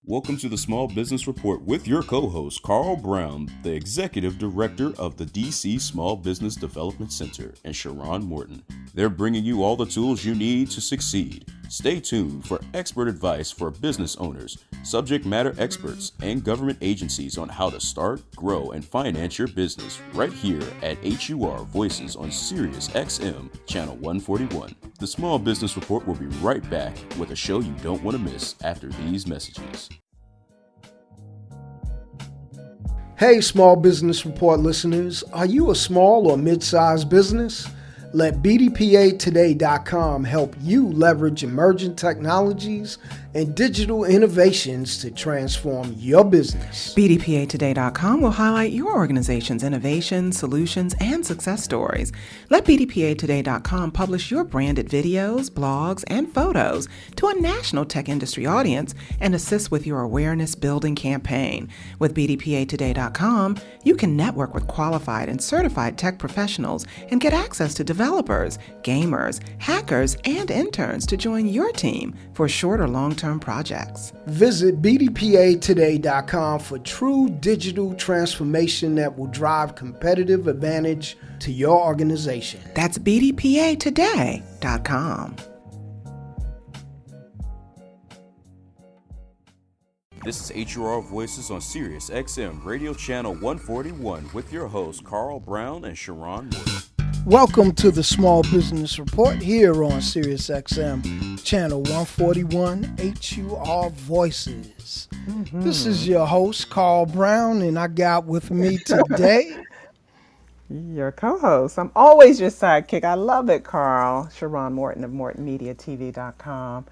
Welcome to the Small Business Report with your co-host, Carl Brown, the Executive Director of the DC Small Business Development Center, and Sharon Morton. They're bringing you all the tools you need to succeed. Stay tuned for expert advice for business owners, subject matter experts, and government agencies on how to start, grow, and finance your business right here at HUR Voices on Sirius XM, Channel 141. The Small Business Report will be right back with a show you don't want to miss after these messages. Hey, Small Business Report listeners, are you a small or mid-sized business? Let BDPAtoday.com help you leverage emerging technologies and digital innovations to transform your business. BDPAtoday.com will highlight your organization's innovations, solutions, and success stories. Let BDPAtoday.com publish your branded videos, blogs, and photos to a national tech industry audience and assist with your awareness building campaign. With BDPAtoday.com, you can network with qualified and certified tech professionals and get access to developers, gamers, hackers, and interns to join your team for short or long-term projects. Visit BDPAtoday.com for true digital transformation that will drive competitive advantage to your organization. That's BDPAtoday.com. This is HUR Voices on Sirius XM Radio Channel 141 with your hosts Carl Brown and Sharon Morton. Welcome to the Small Business Report here on Sirius XM, Channel 141, HUR Voices. This is your host, Carl Brown, and I got with me today... Your co-host. I'm always your sidekick. I love it, Carl. Sharon Morton of MortonMediaTV.com.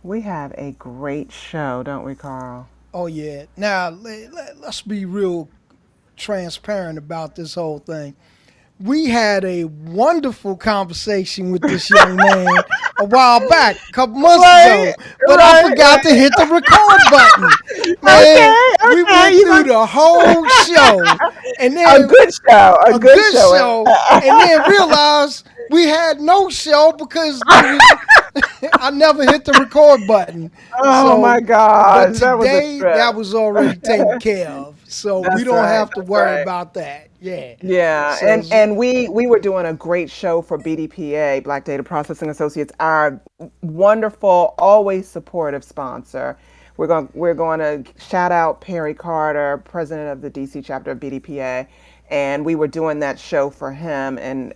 We have a great show, don't we, Carl? Oh, yeah. Now, let's be real transparent about this whole thing. We had a wonderful conversation with this young man a while back, a couple months ago, but I forgot to hit the record button. Man, we went through the whole show, and then a good show, a good show, and then realized we had no show because I never hit the record button. Oh my God! But today that was already taken care of, so we don't have to worry about that. Yeah, so, and we were doing a great show for BDPA, Black Data Processing Associates, our wonderful, always supportive sponsor. We're going to shout out Perry Carter, president of the DC chapter of BDPA, and we were doing that show for him, and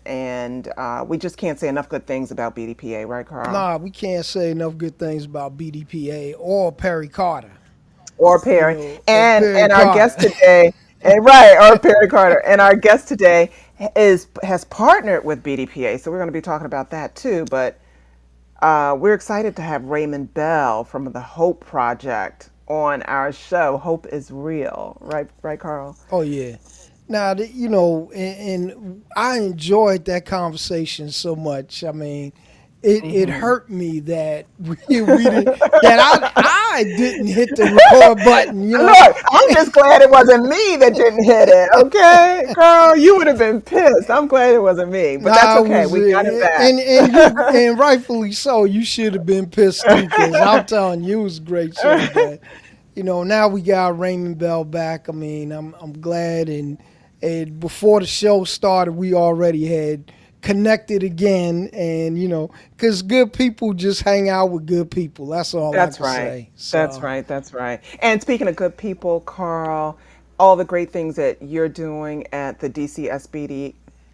we just can't say enough good things about BDPA, right, Carl? Nah, we can't say enough good things about BDPA or Perry Carter. Or Perry. And our guest today... or Perry Carter. And our guest today has partnered with BDPA, so we're going to be talking about that too. But we're excited to have Raymond Bell from the Hope Project on our show. Hope is real, right, Carl? Oh yeah. Now, and I enjoyed that conversation so much. I mean, it hurt me that I didn't hit the record button. You know? Look, I'm just glad it wasn't me that didn't hit it. Okay, Carl, you would have been pissed. I'm glad it wasn't me, but that's okay. We got it back, and rightfully so. You should have been pissed too, because I'm telling you, it was a great show. But, now we got Raymond Bell back. I mean, I'm glad, and before the show started, we already had connected again, and because good people just hang out with good people. That's all I can say. So. That's right. And speaking of good people, Carl, all the great things that you're doing at the DC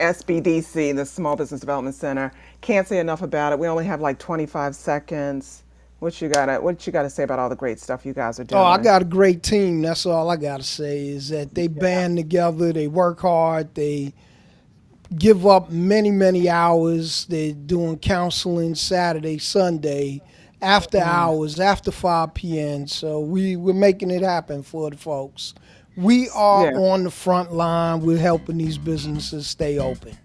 SBDC, the Small Business Development Center, can't say enough about it. We only have like 25 seconds. What you gotta say about all the great stuff you guys are doing? Oh, I got a great team. That's all I gotta say is that they band together, they work hard, they give up many, many hours. They're doing counseling Saturday, Sunday, after hours, after 5 p.m. So we're making it happen for the folks. We are on the front line. We're helping these businesses stay open.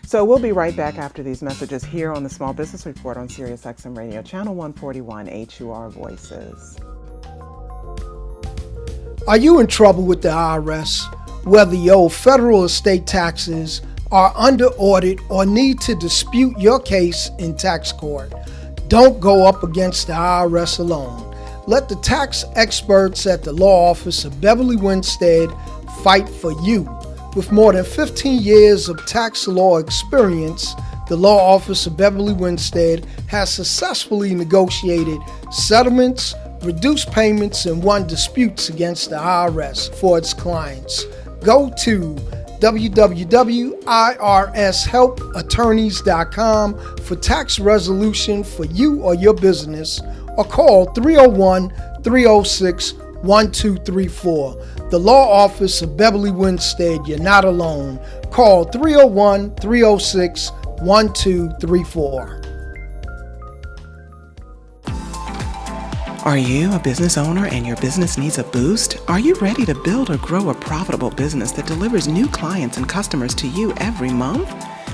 So we'll be right back after these messages here on the Small Business Report on Sirius XM Radio, Channel 141, HUR Voices. Are you in trouble with the IRS? Whether you owe federal or state taxes, are under audit, or need to dispute your case in tax court, don't go up against the IRS alone. Let the tax experts at the law office of Beverly Winstead fight for you. With more than 15 years of tax law experience, the law office of Beverly Winstead has successfully negotiated settlements, reduced payments, and won disputes against the IRS for its clients. Go to www.irshelpattorneys.com for tax resolution for you or your business, or call 301-306-1234. The law office of Beverly Winstead, you're not alone. Call 301-306-1234. Are you a business owner and your business needs a boost? Are you ready to build or grow a profitable business that delivers new clients and customers to you every month?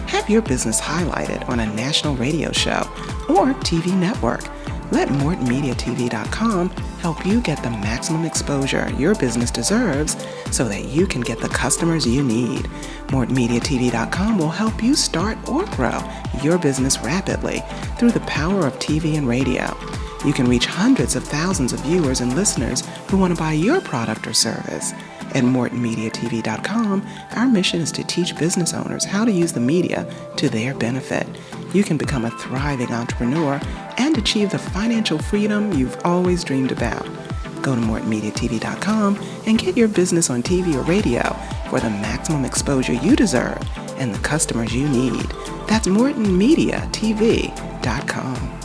Have your business highlighted on a national radio show or TV network. Let MortonMediaTV.com help you get the maximum exposure your business deserves so that you can get the customers you need. MortonMediaTV.com will help you start or grow your business rapidly through the power of TV and radio. You can reach hundreds of thousands of viewers and listeners who want to buy your product or service. At MortonMediaTV.com, our mission is to teach business owners how to use the media to their benefit. You can become a thriving entrepreneur and achieve the financial freedom you've always dreamed about. Go to MortonMediaTV.com and get your business on TV or radio for the maximum exposure you deserve and the customers you need. That's MortonMediaTV.com.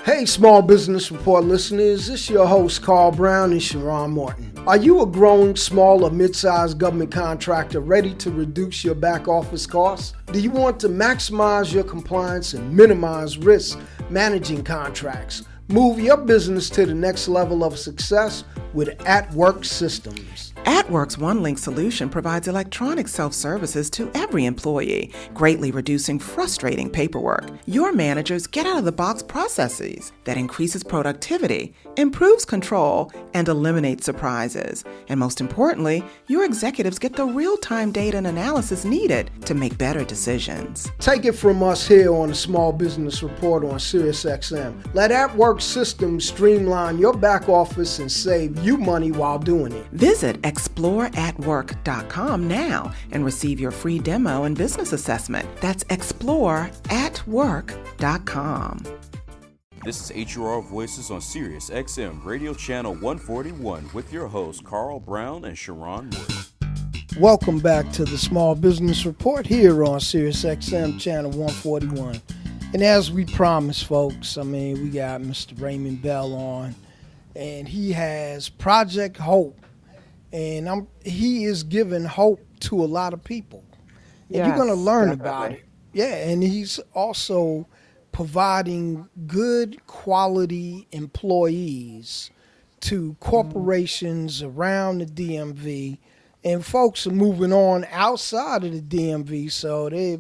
Hey, Small Business Report listeners, this is your host, Carl Brown and Sharon Morton. Are you a growing small or mid-sized government contractor ready to reduce your back office costs? Do you want to maximize your compliance and minimize risk managing contracts? Move your business to the next level of success with At-Work Systems. At-Work's OneLink solution provides electronic self-services to every employee, greatly reducing frustrating paperwork. Your managers get out-of-the-box processes that increases productivity, improves control, and eliminates surprises. And most importantly, your executives get the real-time data and analysis needed to make better decisions. Take it from us here on the Small Business Report on SiriusXM. Let At-Work Systems streamline your back office and save you money while doing it. Visit exploreatwork.com now and receive your free demo and business assessment. That's exploreatwork.com. This is HUR Voices on Sirius XM Radio Channel 141 with your hosts Carl Brown and Sharon Morton. Welcome back to the Small Business Report here on Sirius XM Channel 141. And as we promised, folks, we got Mr. Raymond Bell on, and he has Project Hope. And he is giving hope to a lot of people. And yes, you're going to learn definitely about it. Yeah, and he's also providing good quality employees to corporations around the DMV. And folks are moving on outside of the DMV, so they,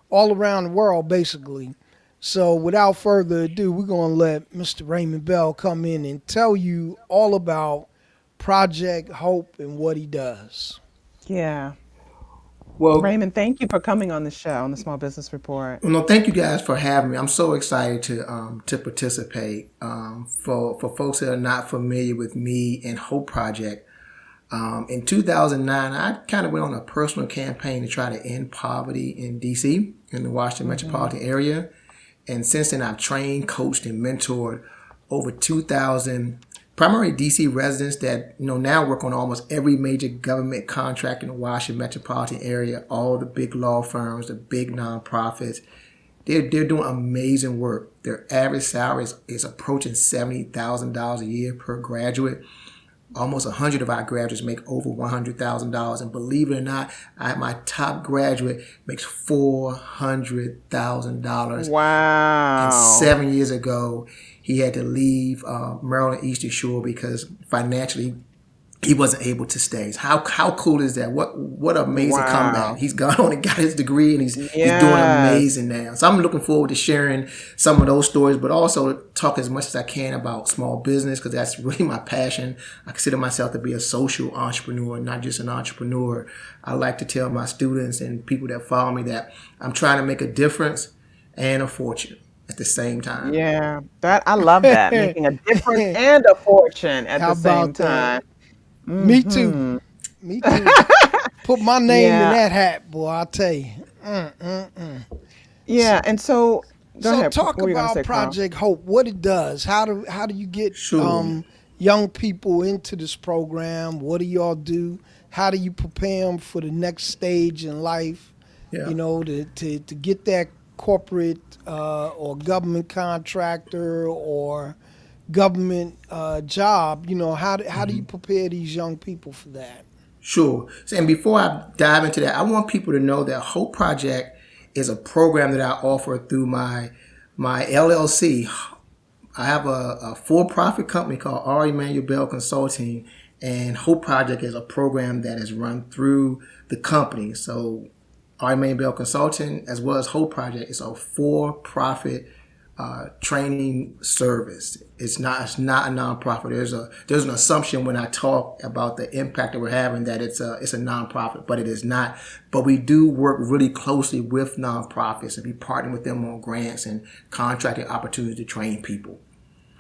all around the world, basically. So without further ado, we're going to let Mr. Raymond Bell come in and tell you all about Project Hope and what he does. Yeah. Well, Raymond, thank you for coming on the show, on the Small Business Report. no, thank you guys for having me. I'm so excited to participate. For folks that are not familiar with me and Hope Project, in 2009, I kind of went on a personal campaign to try to end poverty in D.C., in the Washington metropolitan area. And since then, I've trained, coached, and mentored over 2,000 primary D.C. residents that now work on almost every major government contract in the Washington metropolitan area, all the big law firms, the big nonprofits. They're doing amazing work. Their average salary is approaching $70,000 a year per graduate. Almost 100 of our graduates make over $100,000. And believe it or not, my top graduate makes $400,000. Wow. And 7 years ago, he had to leave Maryland Eastern Shore because financially he wasn't able to stay. How cool is that? What amazing comeback. He's gone on and got his degree, and he's doing amazing now. So I'm looking forward to sharing some of those stories, but also talk as much as I can about small business, because that's really my passion. I consider myself to be a social entrepreneur, not just an entrepreneur. I like to tell my students and people that follow me that I'm trying to make a difference and a fortune. at the same time. Yeah, that I love that. Making a difference and a fortune at How the same about that? time. Me too. Hmm. Me too. Put my name in Yeah, that hat, boy. I'll tell you. Mm-mm-mm. yeah. And so, go So ahead. talk What were you going to about say, Carl? Project Hope. What it does. How do you get Sure. young people into this program? What do y'all do? How do you prepare them for the next stage in life? Yeah. To get that corporate or government contractor or government job. How do you prepare these young people for that? Sure. So, and before I dive into that, I want people to know that Hope Project is a program that I offer through my LLC. I have a for-profit company called R. Emanuel Bell Consulting, and Hope Project is a program that is run through the company. So R. Emanuel Bell Consulting, as well as Hope Project, is a for-profit training service. It's not a nonprofit. There's an assumption when I talk about the impact that we're having that it's a nonprofit, but it is not. But we do work really closely with nonprofits and be partnering with them on grants and contracting opportunities to train people.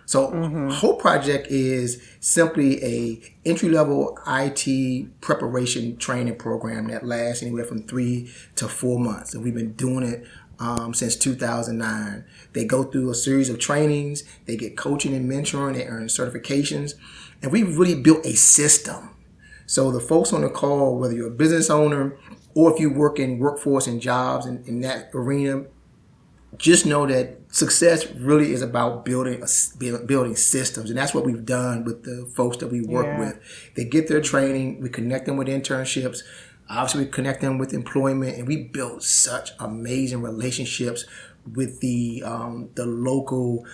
So Hope Project is simply a entry level IT preparation training program that lasts anywhere from 3 to 4 months, and we've been doing it since 2009. They go through a series of trainings, they get coaching and mentoring, they earn certifications, and we've really built a system. So the folks on the call, whether you're a business owner or if you work in workforce and jobs in that arena, just know that success really is about building systems, and that's what we've done with the folks that we work Yeah. with. They get their training, we connect them with internships, obviously we connect them with employment, and we build such amazing relationships with the local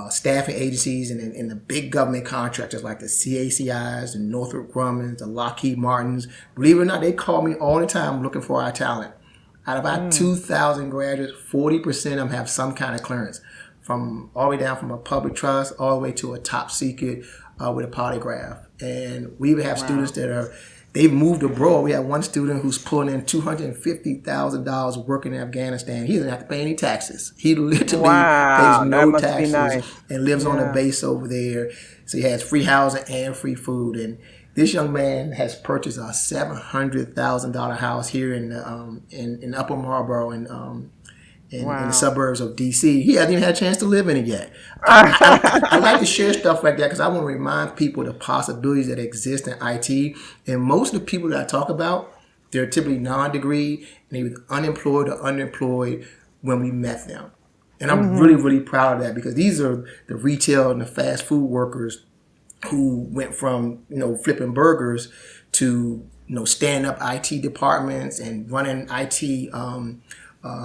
staffing agencies and the big government contractors like the CACIs, the Northrop Grumman's, the Lockheed Martins. Believe it or not, they call me all the time looking for our talent. Out of our 2,000 graduates, 40% of them have some kind of clearance, from all the way down from a public trust all the way to a top secret with a polygraph. And we even have students that they've moved abroad. We have one student who's pulling in $250,000 working in Afghanistan. He doesn't have to pay any taxes. He literally pays Wow, that no must be taxes nice. and lives on a Yeah. base over there. So he has free housing and free food. And this young man has purchased a $700,000 house here in Upper Marlboro in the Wow. suburbs of DC. He hasn't even had a chance to live in it yet. I like to share stuff like that because I want to remind people the possibilities that exist in IT. And most of the people that I talk about, they're typically non-degree and they were unemployed or underemployed when we met them. And I'm really, really proud of that because these are the retail and the fast food workers who went from flipping burgers to stand up IT departments and running IT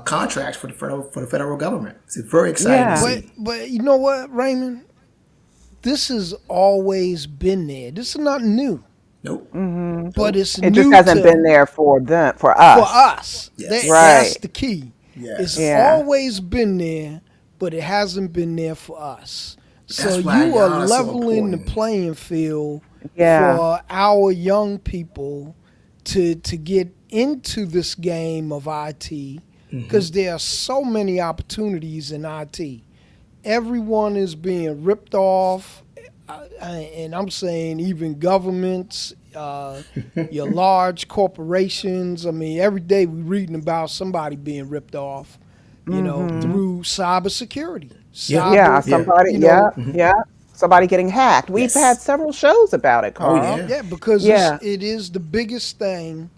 contracts for the federal government. It's very exciting to Yeah. But see. but you know what, Raymond? This has always been there. This is not new, Nope. but it's It just new hasn't been to there for them, for for us. us. Yes. That's Right. the key. It's Yes. Yeah. always been there, but it hasn't been there for us. So That's why you are y'all are so leveling the important. playing field Yeah. for our young people to get into this game of IT because there are so many opportunities in IT. Everyone is being ripped off, and I'm saying even governments, your large corporations. I mean, every day we're reading about somebody being ripped off, through cybersecurity. Yeah. Yeah. Cyber, Yeah. Somebody. you Yeah. know, Yeah. Somebody getting hacked. We've had Yes. several shows about it, Oh Carl. yeah. yeah, because Yeah. it is the biggest thing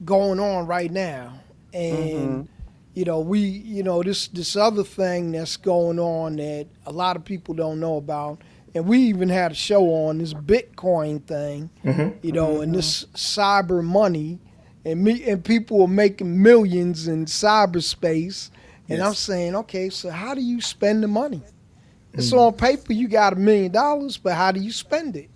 going on right now, and this other thing that's going on that a lot of people don't know about, and we even had a show on this Bitcoin thing, and this cyber money, and people are making millions in cyberspace, and I'm Yes. saying, okay, so how do you spend the money? It's on paper you got $1 million, but how do you spend it?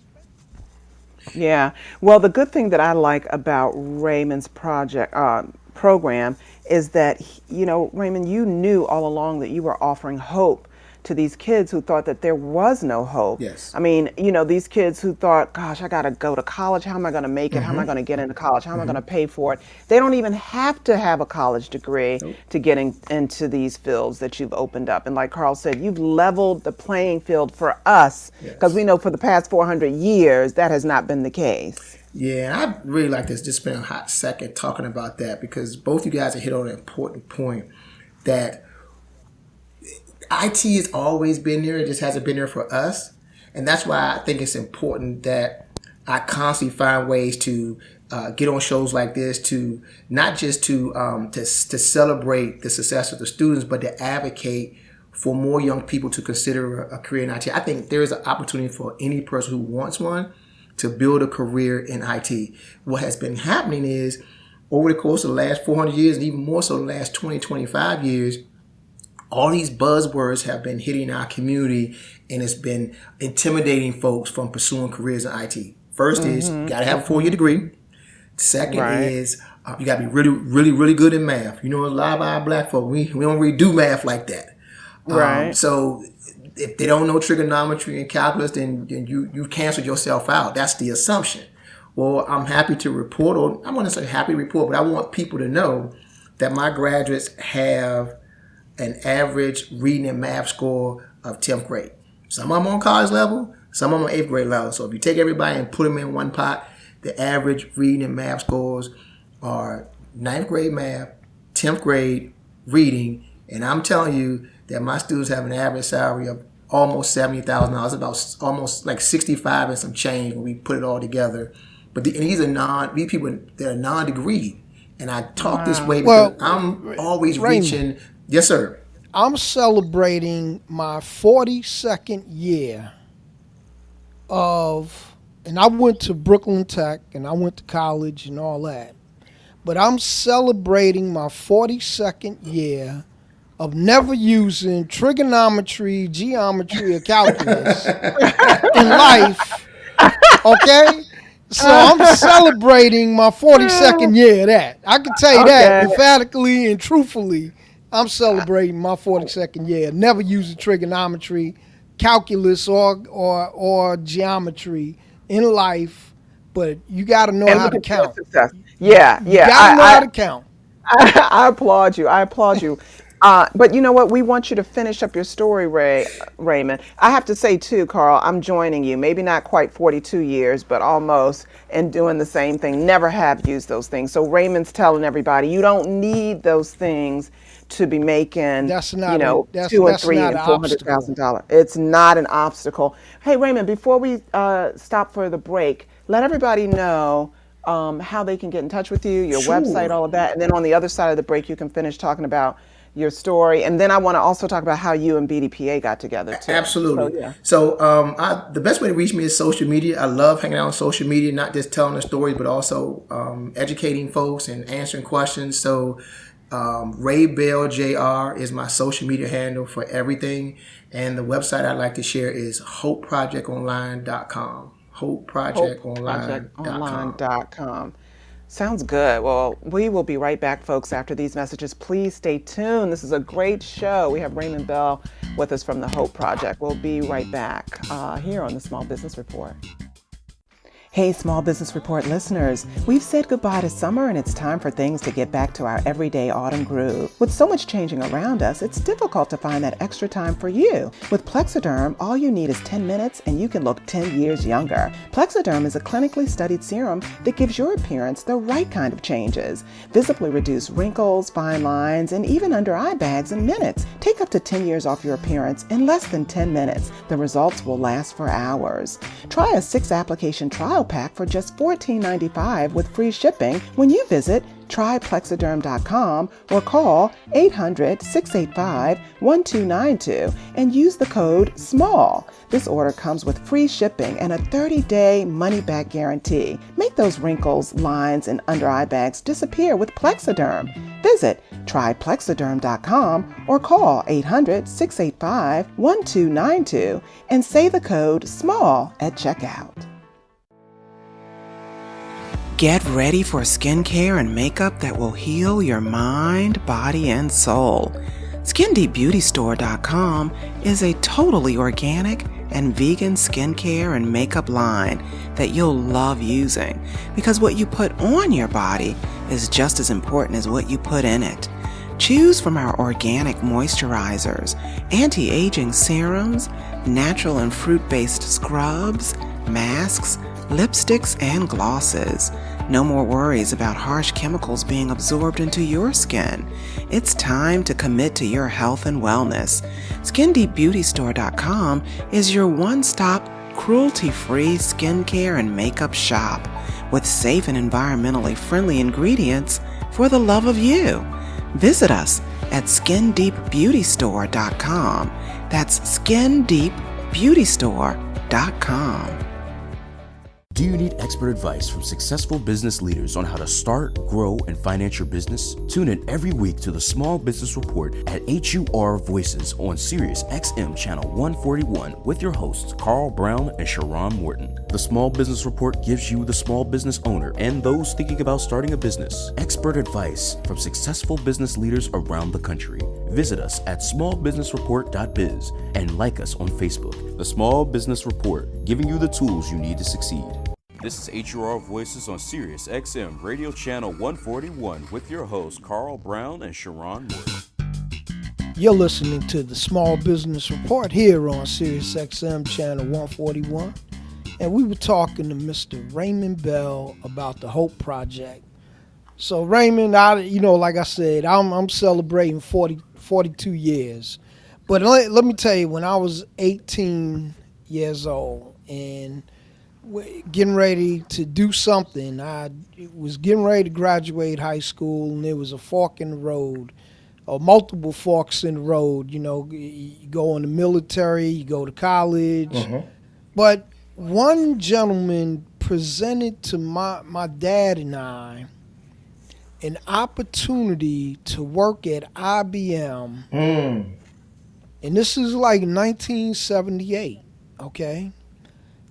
Yeah. Well, the good thing that I like about Raymond's program is that, Raymond, you knew all along that you were offering hope to these kids who thought that there was no hope. Yes. I mean, these kids who thought, gosh, I got to go to college. How am I going to make it? How am I going to get into college? How am I going to pay for it? They don't even have to have a college degree to get into these fields that you've opened up. And like Carl said, you've leveled the playing field for us, because we know for the past 400 years, that has not been the case. Yeah, I really like this. Just spend a hot second talking about that, because both you guys have hit on an important point that IT has always been there. It just hasn't been there for us. And that's why I think it's important that I constantly find ways to get on shows like this, to not just to celebrate the success of the students, but to advocate for more young people to consider a career in IT. I think there is an opportunity for any person who wants one to build a career in IT. What has been happening is, over the course of the last 400 years, and even more so the last 20, 25 years, all these buzzwords have been hitting our community, and it's been intimidating folks from pursuing careers in IT. First is, you gotta have a 4-year degree. Second is, you gotta be really, really, really good in math. A lot of our black folk, we don't really do math like that. Right. So if they don't know trigonometry and calculus, then you cancel yourself out. That's the assumption. Well, I'm happy to report, or I'm not necessarily happy to report, but I want people to know that my graduates have an average reading and math score of 10th grade. Some of them on college level, some of them on 8th grade level. So if you take everybody and put them in one pot, the average reading and math scores are 9th grade math, 10th grade reading, and I'm telling you that my students have an average salary of almost $70,000, about almost like 65 and some change when we put it all together. But these people, they're non-degree. And I talk this way because I'm always reaching. Yes, sir. I'm celebrating my 42nd year and I went to Brooklyn Tech and I went to college and all that. But I'm celebrating my 42nd year of never using trigonometry, geometry, or calculus in life. Okay? So I'm celebrating my 42nd year of that. I can tell you that emphatically and truthfully. I'm celebrating my 42nd year. Never using trigonometry, calculus, or geometry in life, but you got to know how to count. Yeah. You got to know how to count. I applaud you. But you know what? We want you to finish up your story, Raymond. I have to say, too, Carl, I'm joining you. Maybe not quite 42 years, but almost, and doing the same thing. Never have used those things. So Raymond's telling everybody, you don't need those things to be making, that's not $200,000 and $300,000 and $400,000. It's not an obstacle. Hey, Raymond, before we stop for the break, let everybody know how they can get in touch with you, your website, all of that. And then on the other side of the break, you can finish talking about your story. And then I want to also talk about how you and BDPA got together, too. Absolutely. So the best way to reach me is social media. I love hanging out on social media, not just telling the stories, but also educating folks and answering questions. So Ray Bell Jr. is my social media handle for everything. And the website I'd like to share is hopeprojectonline.com. hopeprojectonline.com. Sounds good. Well, we will be right back, folks, after these messages. Please stay tuned. This is a great show. We have Raymond Bell with us from the Hope Project. We'll be right back here on the Small Business Report. Hey, Small Business Report listeners, we've said goodbye to summer and it's time for things to get back to our everyday autumn groove. With so much changing around us, it's difficult to find that extra time for you. With Plexiderm, all you need is 10 minutes and you can look 10 years younger. Plexiderm is a clinically studied serum that gives your appearance the right kind of changes. Visibly reduce wrinkles, fine lines, and even under eye bags in minutes. Take up to 10 years off your appearance in less than 10 minutes. The results will last for hours. Try a 6-application trial pack for just $14.95 with free shipping when you visit tryplexiderm.com or call 800-685-1292 and use the code SMALL. This order comes with free shipping and a 30-day money-back guarantee. Make those wrinkles, lines, and under-eye bags disappear with Plexiderm. Visit tryplexiderm.com or call 800-685-1292 and say the code SMALL at checkout. Get ready for skincare and makeup that will heal your mind, body, and soul. SkinDeepBeautyStore.com is a totally organic and vegan skincare and makeup line that you'll love using, because what you put on your body is just as important as what you put in it. Choose from our organic moisturizers, anti-aging serums, natural and fruit-based scrubs, masks, lipsticks, and glosses. No more worries about harsh chemicals being absorbed into your skin. It's time to commit to your health and wellness. SkinDeepBeautyStore.com is your one-stop, cruelty-free skincare and makeup shop with safe and environmentally friendly ingredients for the love of you. Visit us at SkinDeepBeautyStore.com. That's SkinDeepBeautyStore.com. Do you need expert advice from successful business leaders on how to start, grow, and finance your business? Tune in every week to the Small Business Report at HUR Voices on Sirius XM Channel 141 with your hosts Carl Brown and Sharon Morton. The Small Business Report gives you, the small business owner, and those thinking about starting a business, expert advice from successful business leaders around the country. Visit us at smallbusinessreport.biz and like us on Facebook. The Small Business Report, giving you the tools you need to succeed. This is HUR Voices on Sirius XM Radio Channel 141 with your hosts Carl Brown and Sharon Morton. You're listening to the Small Business Report here on Sirius XM Channel 141. And we were talking to Mr. Raymond Bell about the Hope Project. So Raymond, like I said, I'm celebrating 42 years. But let me tell you, when I was 18 years old and getting ready to do something, I was getting ready to graduate high school, and there was a fork in the road, or multiple forks in the road. You know, you go in the military, you go to college. Mm-hmm. But one gentleman presented to my dad and I an opportunity to work at IBM. And this is like 1978, okay?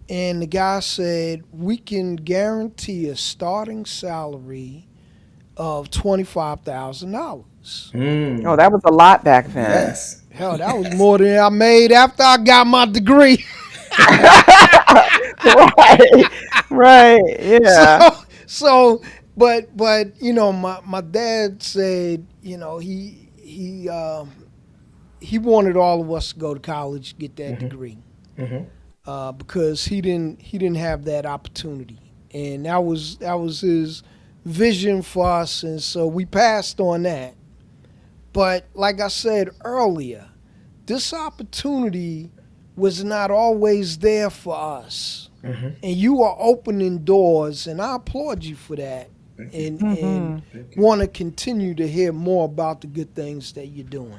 And the guy said, we can guarantee a starting salary of $25,000. Oh, that was a lot back then. Yes. Hell, that was more than I made after I got my degree. Right, yeah. But my dad said, he wanted all of us to go to college, get that degree, because he didn't have that opportunity, and that was his vision for us, and so we passed on that. But like I said earlier, this opportunity was not always there for us, and you are opening doors, and I applaud you for that. And want to continue to hear more about the good things that you're doing.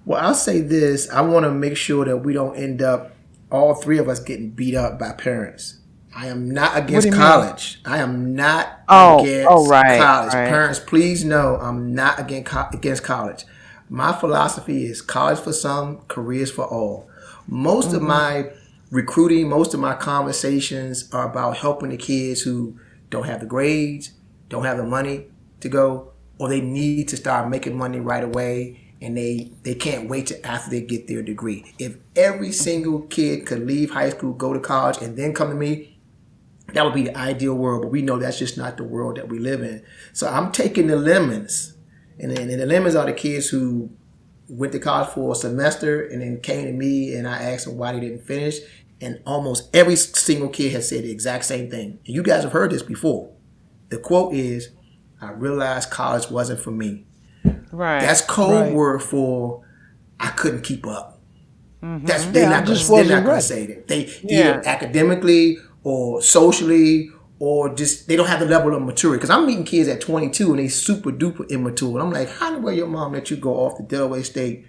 Well, I'll say this. I want to make sure that we don't end up, all three of us, getting beat up by parents. I am not against college. I am not against college. Right. Parents, please know I'm not against college. My philosophy is college for some, careers for all. Most of my recruiting, most of my conversations are about helping the kids who don't have the grades, don't have the money to go, or they need to start making money right away, and they can't wait till after they get their degree. If every single kid could leave high school, go to college, and then come to me, that would be the ideal world, but we know that's just not the world that we live in. So I'm taking the lemons, and the lemons are the kids who went to college for a semester and then came to me, and I asked them why they didn't finish, and almost every single kid has said the exact same thing. And you guys have heard this before. The quote is, I realized college wasn't for me. Right. That's code word for I couldn't keep up. They're not going to say that. They either academically or socially or just they don't have the level of maturity. Because I'm meeting kids at 22 and they super duper immature. And I'm like, how the way your mom let you go off to Delaware State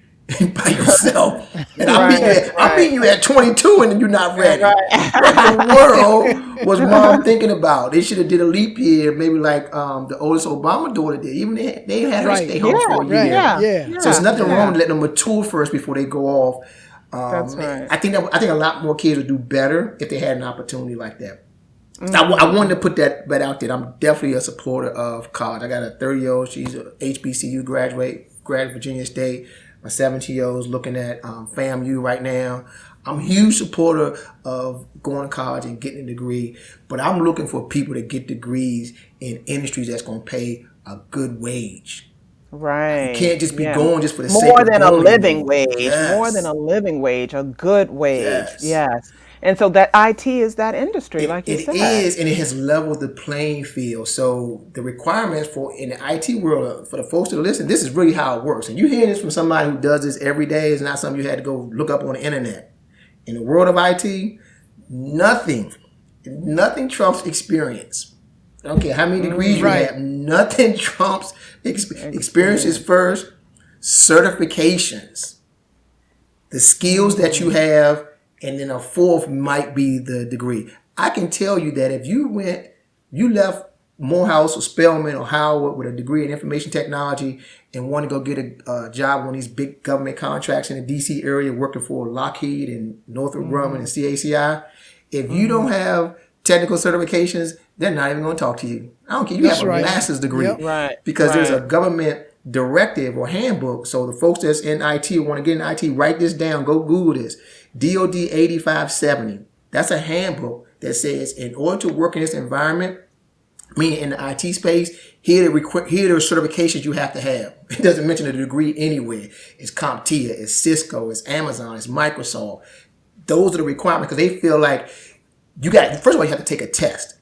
by yourself? And I'm meeting you at 22 and you're not ready. What in the world was mom thinking about? They should have did a leap year, maybe like the oldest Obama daughter did. Even they had her stay home for a year. Yeah. So there's nothing wrong with letting them mature first before they go off. That's right. I think a lot more kids would do better if they had an opportunity like that. I wanted to put that out there. I'm definitely a supporter of college. I got a 30-year-old. She's a HBCU graduate Virginia State. My 17-year-old's looking at FAMU right now. I'm a huge supporter of going to college and getting a degree, but I'm looking for people to get degrees in industries that's going to pay a good wage. You Right. can't just be Yeah. going just for the sake More of than a going living anymore. wage, more than a Yes, living wage, a good wage. yes. Yes. And so that IT is that industry, like you It said. is, and it has leveled the playing field. So the requirements for in the IT world for the folks that listen, this is really how it works. And you hear this from somebody who does this every day. It's not something you had to go look up on the internet. In the world of IT, nothing, nothing trumps experience. I don't care how many degrees you Right. have. Nothing trumps experience is Experience. first. Certifications, the skills that you have, and then a fourth might be the degree. I can tell you that if you left Morehouse or Spelman or Howard with a degree in information technology and want to go get a job on these big government contracts in the DC area working for Lockheed and Northrop Grumman and CACI, if you don't have technical certifications, they're not even going to talk to you. I don't care. You That's have a right. master's degree Yep. Right. because there's a Right. government directive or handbook. So the folks that's in IT want to get in IT, write this down. Go Google this. DOD 8570. That's a handbook that says in order to work in this environment, meaning in the IT space, here are the certifications you have to have. It doesn't mention a degree anywhere. It's CompTIA, it's Cisco, it's Amazon, it's Microsoft. Those are the requirements because they feel like first of all, you have to take a test.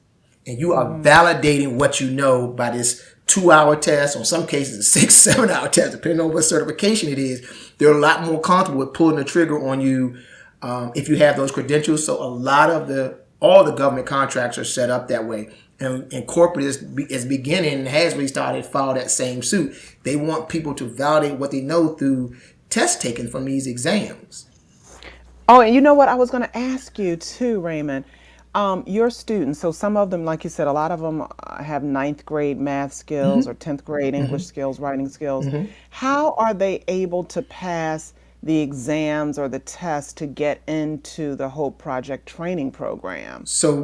And you are validating what you know by this 2-hour test, or in some cases a 6-7 hour test, depending on what certification it is. They're a lot more comfortable with pulling the trigger on you if you have those credentials. So all the government contracts are set up that way. And corporate is beginning and has really started to follow that same suit. They want people to validate what they know through test taking from these exams. Oh, and you know what? I was going to ask you too, Raymond. Your students, so some of them, like you said, a lot of them have ninth grade math skills or 10th grade English skills, writing skills. How are they able to pass the exams or the tests to get into the Hope Project training program? So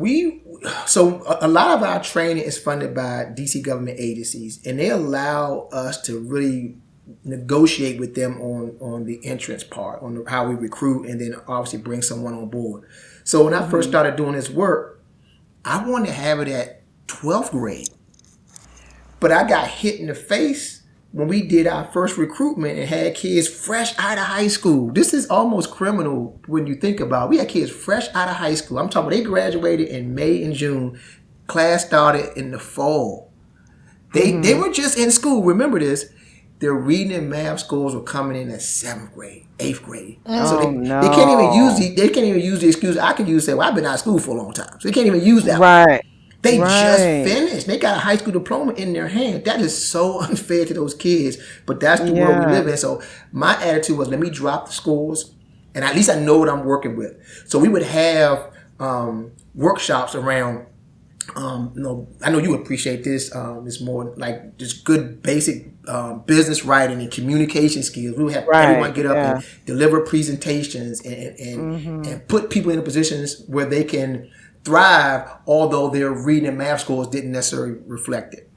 a lot of our training is funded by DC government agencies, and they allow us to really negotiate with them on the entrance part, on how we recruit, and then obviously bring someone on board. So when I first started doing this work, I wanted to have it at 12th grade, but I got hit in the face when we did our first recruitment and had kids fresh out of high school. This is almost criminal when you think about it. We had kids fresh out of high school. I'm talking about they graduated in May and June. Class started in the fall. They were just in school. Remember this. Their reading and math scores were coming in at 7th grade, 8th grade. So they can't even use the excuse I can use. Say, well, I've been out of school for a long time, so they can't even use that. Right. They just Right. finished. They got a high school diploma in their hand. That is so unfair to those kids. But that's the world we live in. So my attitude was, let me drop the scores, and at least I know what I'm working with. So we would have workshops around. I know you appreciate this. It's more like just good basic business writing and communication skills. We would have everyone get up and deliver presentations and put people in positions where they can thrive, although their reading and math scores didn't necessarily reflect it.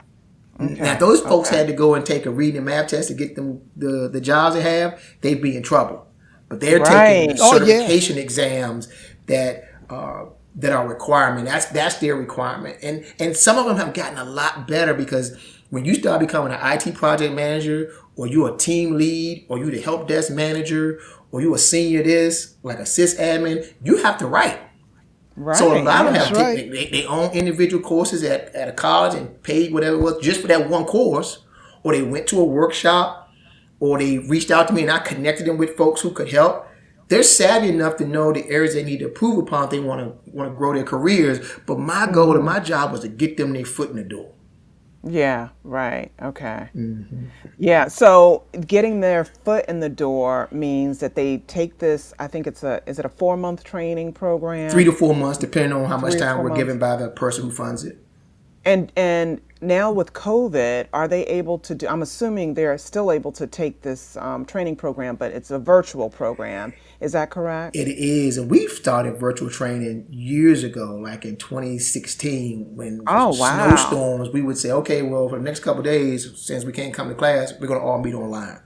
Okay. Now, if those folks had to go and take a reading and math test to get them the jobs they have, they'd be in trouble. But they're taking certification exams that are a requirement. That's their requirement. And some of them have gotten a lot better because when you start becoming an IT project manager, or you're a team lead, or you're the help desk manager, or you're a senior this, like a sysadmin, you have to write. Right. So a lot of them have right. they own individual courses at a college and paid whatever it was just for that one course, or they went to a workshop, or they reached out to me and I connected them with folks who could help. They're savvy enough to know the areas they need to improve upon if they want to grow their careers. But my goal and my job was to get them their foot in the door. Yeah, right. Okay. Yeah, so getting their foot in the door means that they take this, I think is it a 4-month training program? 3 to 4 months, depending on how much 3 to time 4 we're months. given by the person who funds it. And now with COVID, are they able to do, I'm assuming they're still able to take this training program, but it's a virtual program. Is that correct? It is, and we've started virtual training years ago, like in 2016, when Oh, wow. snowstorms, we would say, okay, well, for the next couple of days, since we can't come to class, we're going to all meet online.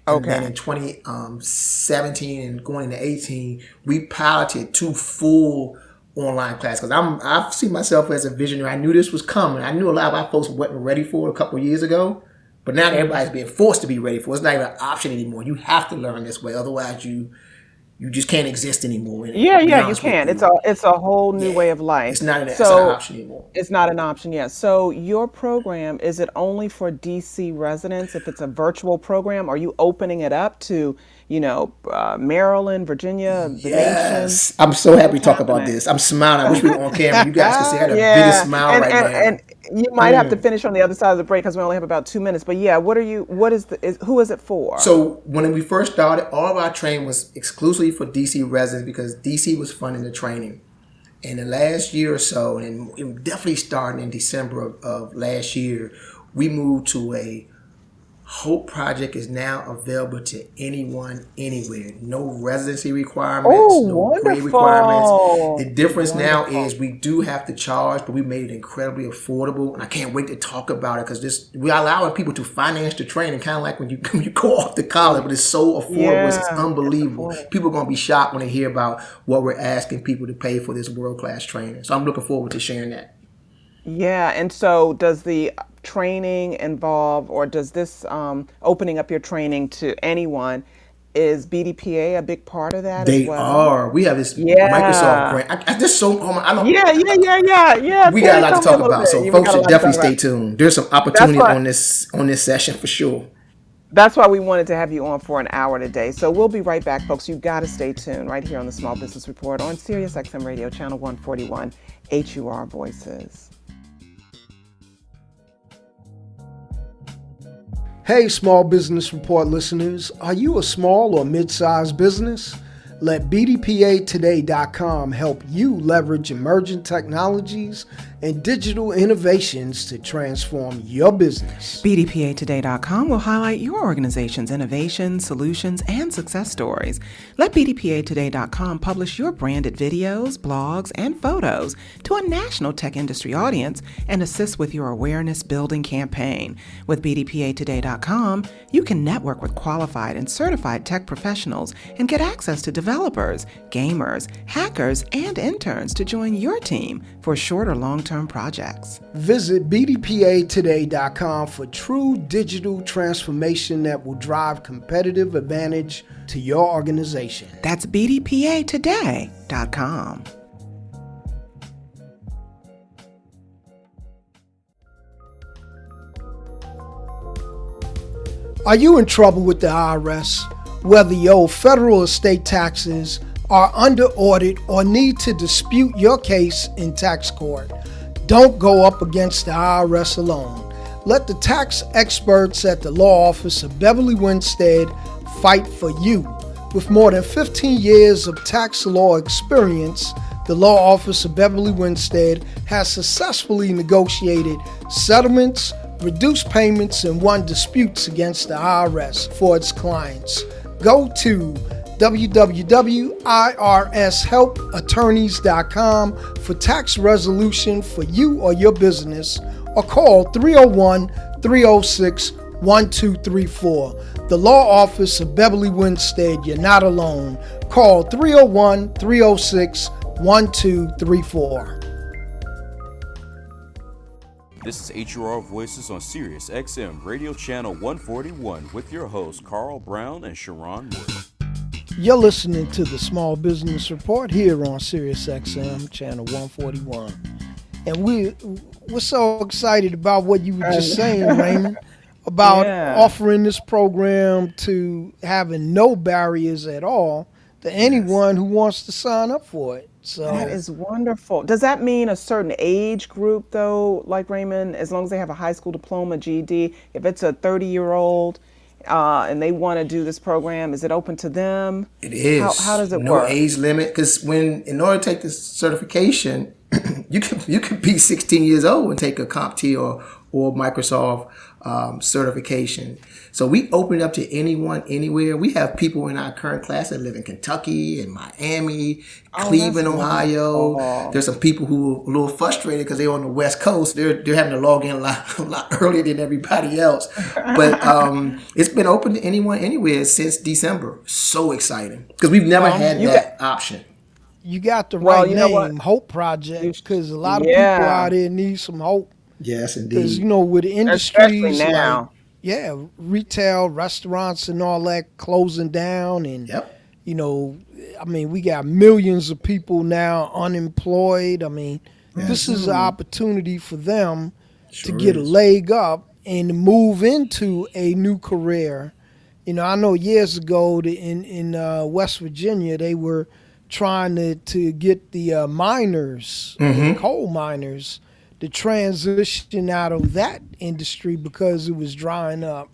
And then Okay. in 2017 and going into 18, we piloted 2 full online classes. Because I see myself as a visionary. I knew this was coming. I knew a lot of our folks weren't ready for it a couple of years ago. But now everybody's being forced to be ready for it. It's not even an option anymore. You have to learn this way. Otherwise, you just can't exist anymore. And Yeah, to be yeah, you honest with can. you, It's a whole new way yeah, of life. it's not an So option anymore. it's not an option yet. So your program, is it only for DC residents if it's a virtual program? Are you opening it up to, Maryland, Virginia, the nation? Yes, I'm so happy to What's talk about happening? this. I'm smiling. I wish we were on camera. You guys can see I had the biggest Yeah, smile and, right and now. and you might have to finish on the other side of the break because we only have about 2 minutes. But yeah, who is it for? So when we first started, all of our training was exclusively for DC residents because DC was funding the training. In the last year or so, and it definitely starting in December of last year, we moved to a Hope Project is now available to anyone, anywhere. No residency Oh, requirements, no grade requirements. The wonderful. difference now Wonderful. is we do have to charge, but we made it incredibly affordable. And I can't wait to talk about it because we're allowing people to finance the training, kind of like when you go off to college, but it's so affordable. It's Yeah, it's unbelievable. affordable. People are going to be shocked when they hear about what we're asking people to pay for this world-class training. So I'm looking forward to sharing that. Yeah, and so does the training involve, or does this opening up your training to anyone, is BDPA a big part of that as They well? are. We have this Microsoft Yeah. grant. I just so oh my, I don't. Yeah, yeah, yeah, yeah, yeah. We got a lot to Tell me a talk little about, bit. so You we folks got a should lot to definitely talk stay about. tuned. There's some That's opportunities why on this session for sure. that's why we wanted to have you on for an hour today. So we'll be right back, folks. You got to stay tuned right here on the Small Business Report on Sirius XM Radio, channel 141, HUR Voices. Hey, Small Business Report listeners, are you a small or mid-sized business? Let BDPAtoday.com help you leverage emerging technologies and digital innovations to transform your business. BDPAtoday.com will highlight your organization's innovations, solutions, and success stories. Let BDPAtoday.com publish your branded videos, blogs, and photos to a national tech industry audience and assist with your awareness building campaign. With BDPAtoday.com, you can network with qualified and certified tech professionals and get access to developers, gamers, hackers, and interns to join your team for short or long-term projects. Visit BDPAtoday.com for true digital transformation that will drive competitive advantage to your organization. That's BDPAtoday.com. Are you in trouble with the IRS? Whether your federal or state taxes are under audit or need to dispute your case in tax court, don't go up against the IRS alone. Let the tax experts at the law office of Beverly Winstead fight for you. With more than 15 years of tax law experience, the law office of Beverly Winstead has successfully negotiated settlements, reduced payments, and won disputes against the IRS for its clients. Go to www.irshelpattorneys.com for tax resolution for you or your business, or call 301-306-1234. The law office of Beverly Winstead, you're not alone. Call 301-306-1234. This is HUR Voices on Sirius XM Radio Channel 141 with your hosts Carl Brown and Sharon Morton. You're listening to the Small Business Report here on Sirius XM Channel 141. And we're so excited about what you were just saying, Raymond, about Yeah. offering this program to having no barriers at all to anyone who wants to sign up for it. So That is wonderful. Does that mean a certain age group, though, like Raymond, as long as they have a high school diploma, GED? If it's a 30-year-old and they want to do this program, is it open to them? It is. How does it no work? age limit, because in order to take this certification, you could be 16 years old and take a CompTIA or Microsoft certification. So we open it up to anyone, anywhere. We have people in our current class that live in Kentucky and Miami, Cleveland, Ohio. Wonderful. There's some people who are a little frustrated because they're on the West Coast. They're having to log in a lot earlier than everybody else. But it's been open to anyone, anywhere since December. So exciting because we've never had that option. You got the right you know name, what? Hope Project, because a lot of people out there need some hope. Yes, Because, indeed. with Especially industries now. like, retail, restaurants and all that closing down. And, Yep. we got millions of people now unemployed. This is an opportunity for them to get a leg up and to move into a new career. I know years ago in West Virginia, they were trying to get the miners, the coal miners, to transition out of that industry because it was drying up.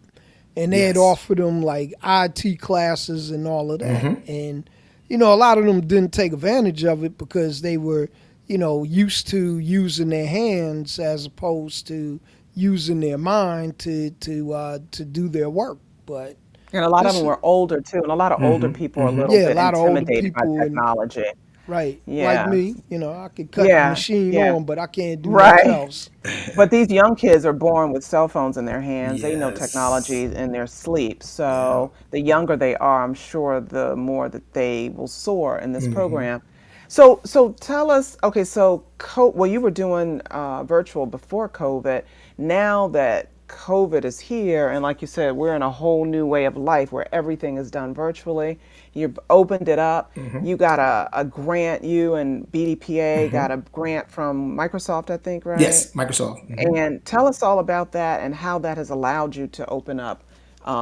And they had offered them like IT classes and all of that. And, a lot of them didn't take advantage of it because they were, used to using their hands as opposed to using their mind to do their work. But And a lot of them were older too, and a lot of older people are a little bit a lot of older intimidated by people technology. Right. Yeah. Like me, I could cut the machine on, but I can't do much else. But these young kids are born with cell phones in their hands. They know technology in their sleep. So the younger they are, I'm sure the more that they will soar in this program. So tell us, okay, so you were doing virtual before COVID. Now that COVID is here, and like you said, we're in a whole new way of life where everything is done virtually. You've opened it up. You got a grant, you and BDPA got a grant from Microsoft, I think, right? Yes, Microsoft. And tell us all about that and how that has allowed you to open up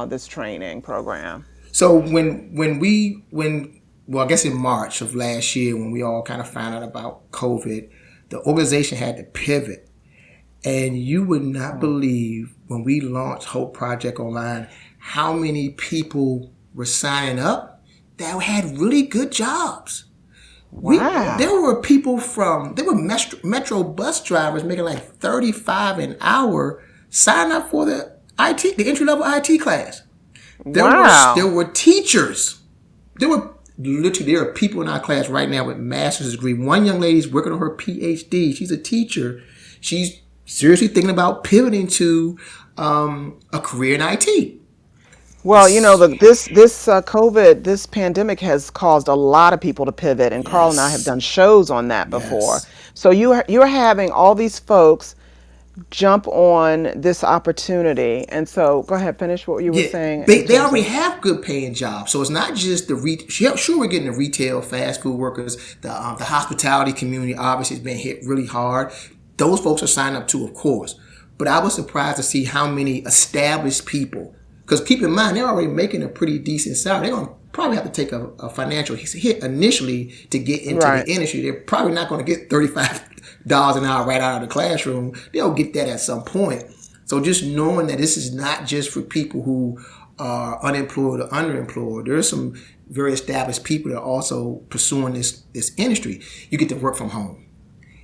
this training program. So well, I guess in March of last year, when we all kind of found out about COVID, the organization had to pivot. And you would not believe when we launched Hope Project Online, how many people were signing up that had really good jobs. Wow. There were people there were metro bus drivers making like $35 an hour sign up for the entry-level IT class. There were teachers. There are people in our class right now with master's degree. One young lady's working on her PhD. She's a teacher. She's seriously thinking about pivoting to a career in IT. Well, this COVID, this pandemic has caused a lot of people to pivot, and Carl and I have done shows on that before. So you're having all these folks jump on this opportunity, and so go ahead, finish what you were saying. They already have good paying jobs, so it's not just sure we're getting the retail, fast food workers, the hospitality community obviously has been hit really hard. Those folks are signing up too, of course. But I was surprised to see how many established people, because keep in mind, they're already making a pretty decent salary. They're going to probably have to take a financial hit initially to get into the industry. They're probably not going to get $35 an hour right out of the classroom. They'll get that at some point. So just knowing that this is not just for people who are unemployed or underemployed. There's some very established people that are also pursuing this industry. You get to work from home.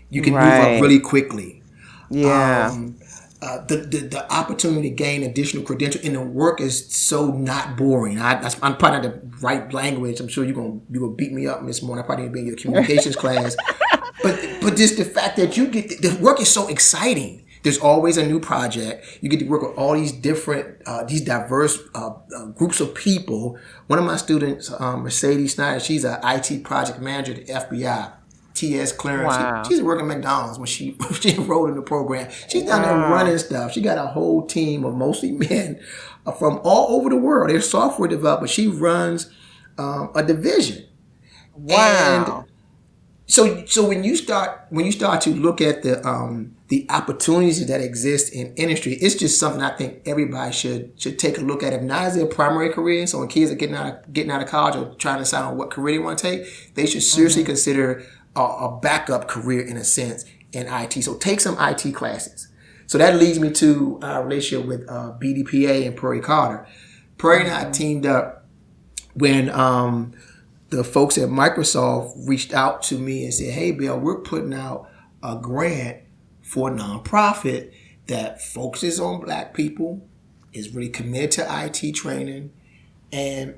You can move up really quickly. Yeah. The opportunity to gain additional credentials and the work is so not boring. I'm probably not the right language. I'm sure you're gonna beat me up, Miss Moore. I probably need to be in your communications class. But just the fact that the work is so exciting. There's always a new project. You get to work with all these different, these diverse groups of people. One of my students, Mercedes Snyder, she's an IT project manager at the FBI. TS clearance. Wow. She's working at McDonald's when she enrolled in the program. She's down there running stuff. She got a whole team of mostly men from all over the world. They're software developers. She runs a division. Wow. And so when you start to look at the opportunities that exist in industry, it's just something I think everybody should take a look at. If not as their primary career, so when kids are getting out of college or trying to decide on what career they want to take, they should seriously consider a backup career in a sense in IT. So take some IT classes. So that leads me to our relationship with BDPA and Prairie Carter. Prairie and I teamed up when the folks at Microsoft reached out to me and said, "Hey, Bill, we're putting out a grant for a nonprofit that focuses on Black people, is really committed to IT training, and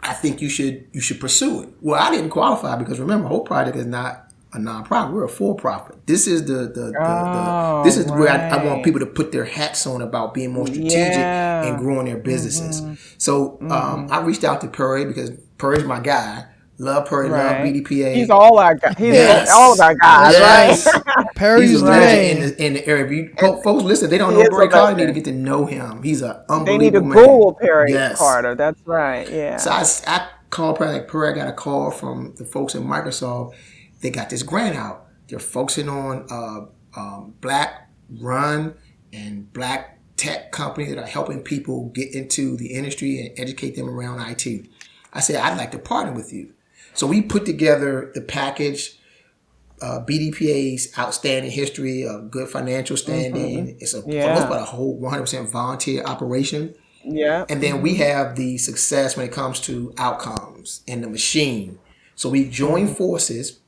I think you should pursue it. Well, I didn't qualify because remember, Hope Project is not a nonprofit. We're a for-profit. This is this is where I want people to put their hats on about being more strategic and growing their businesses. So I reached out to Perry because Perry's my guy. Love Perry, love BDPA. He's all our guys. All of our guys, right? Perry's He's a the legend man. in the area. If you, folks, listen, they don't know Perry Carter. They need to get to know him. He's an unbelievable They need to man. Google Perry Carter. That's right. Yeah. So I called Perry. Like, Perry, I got a call from the folks at Microsoft. They got this grant out. They're focusing on Black run and Black tech companies that are helping people get into the industry and educate them around IT. I said, I'd like to partner with you. So we put together the package, BDPA's outstanding history of good financial standing. It's for the most part a whole 100% volunteer operation. Yeah. And then we have the success when it comes to outcomes and the machine. So we joined forces.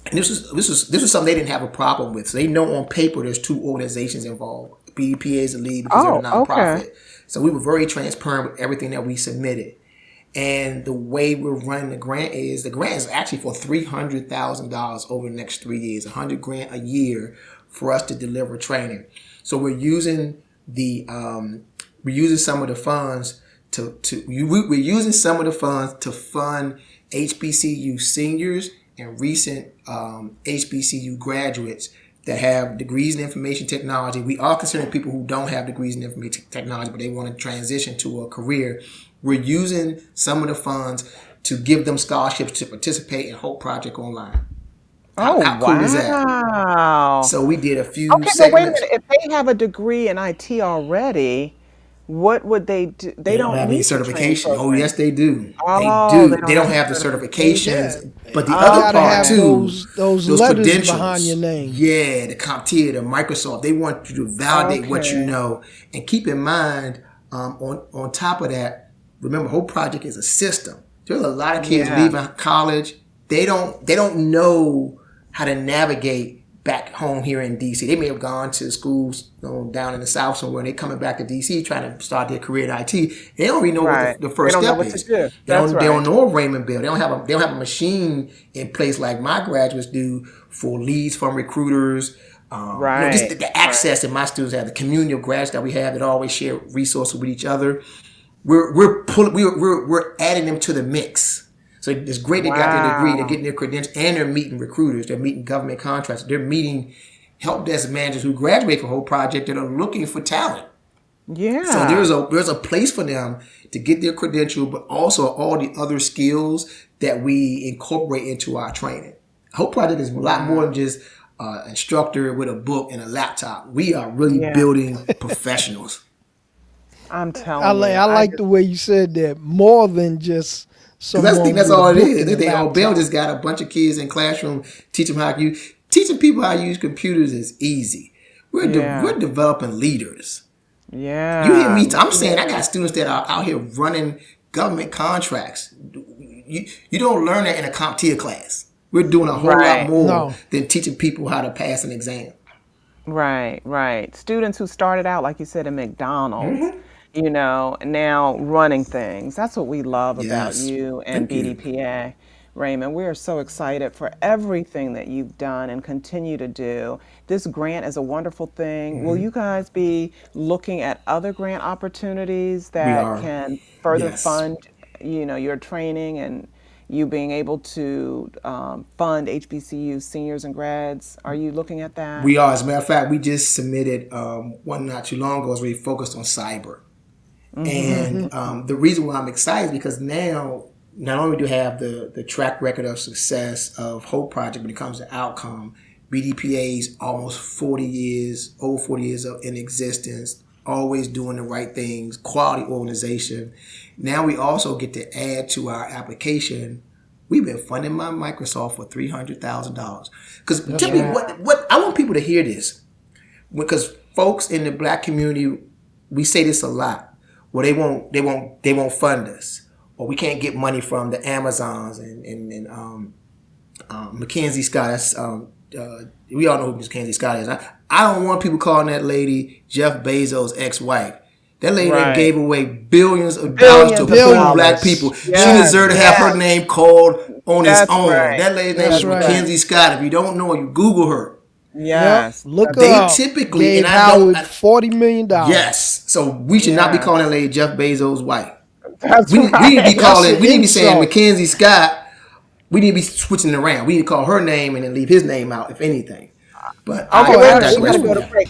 And this was something they didn't have a problem with. So they know on paper there's two organizations involved. BDPA is the lead because they're a nonprofit. Okay. So we were very transparent with everything that we submitted. And the way we're running the grant is actually for $300,000 over the next 3 years, $100,000 a year for us to deliver training. So we're using some of the funds we're using some of the funds to fund HBCU seniors and recent HBCU graduates that have degrees in information technology. We are considering people who don't have degrees in information technology, but they want to transition to a career. We're using some of the funds to give them scholarships to participate in Hope Project Online. How cool is that? So we did a few segments. But wait a minute. If they have a degree in IT already, what would they do? They don't have need any certification. Oh, yes, they do. Oh, they don't have the certifications. But the You other gotta part have too, those letters credentials behind your name. Yeah, the CompTIA, the Microsoft. They want you to validate what you know. And keep in mind, on top of that, remember, Hope Project is a system. There's a lot of kids leaving college. They don't know how to navigate back home here in DC. They may have gone to schools down in the South somewhere, and they're coming back to DC trying to start their career in IT. They don't even know what the first step is. They don't know Raymond Bell. They don't have a machine in place like my graduates do for leads from recruiters. Just the access that my students have, the community of graduates that we have that always share resources with each other. We're adding them to the mix. So it's great they got their degree, they're getting their credentials, and they're meeting recruiters, they're meeting government contractors, they're meeting help desk managers who graduate from Whole Project that are looking for talent. Yeah. So there's a place for them to get their credential, but also all the other skills that we incorporate into our training. Whole Project is a lot more than just an instructor with a book and a laptop. We are really building professionals. I'm telling you. I like the way you said that. More than just someone. I think that's all it is. They think, Bill just got a bunch of kids in classroom, teaching people how to use computers is easy. We're developing leaders. Yeah. You hear me? I'm saying I got students that are out here running government contracts. You don't learn that in a CompTIA class. We're doing a whole lot more than teaching people how to pass an exam. Right. Students who started out, like you said, in McDonald's, now running things. That's what we love about you and BDPA. Raymond, we are so excited for everything that you've done and continue to do. This grant is a wonderful thing. Will you guys be looking at other grant opportunities that can further fund, your training and you being able to fund HBCU seniors and grads? Are you looking at that? We are. As a matter of fact, we just submitted one not too long ago. It's really focused on cyber. And the reason why I'm excited is because now, not only do we have the track record of success of Hope Project when it comes to outcome, BDPA's almost 40 years in existence, always doing the right things, quality organization. Now we also get to add to our application. We've been funded by Microsoft for $300,000. Because tell me what I want people to hear this, because folks in the Black community, we say this a lot. Well, they won't fund us, or we can't get money from the Amazons and Mackenzie Scott. That's we all know who Miss Mackenzie Scott is. I don't want people calling that lady Jeff Bezos' ex-wife. That lady that gave away billions of dollars to poor black people. She deserved to have her name called on its own. Right. That lady's name is Mackenzie Scott. If you don't know her, you Google her. Yes. Yep. Look They up. typically, Dave and Howard, $40 million. Yes. So we should not be calling that lady Jeff Bezos' wife. That's We need to be calling. We need to be saying insult. Mackenzie Scott. We need to be switching it around. We need to call her name and then leave his name out, if anything. But Okay, I we got to go to break.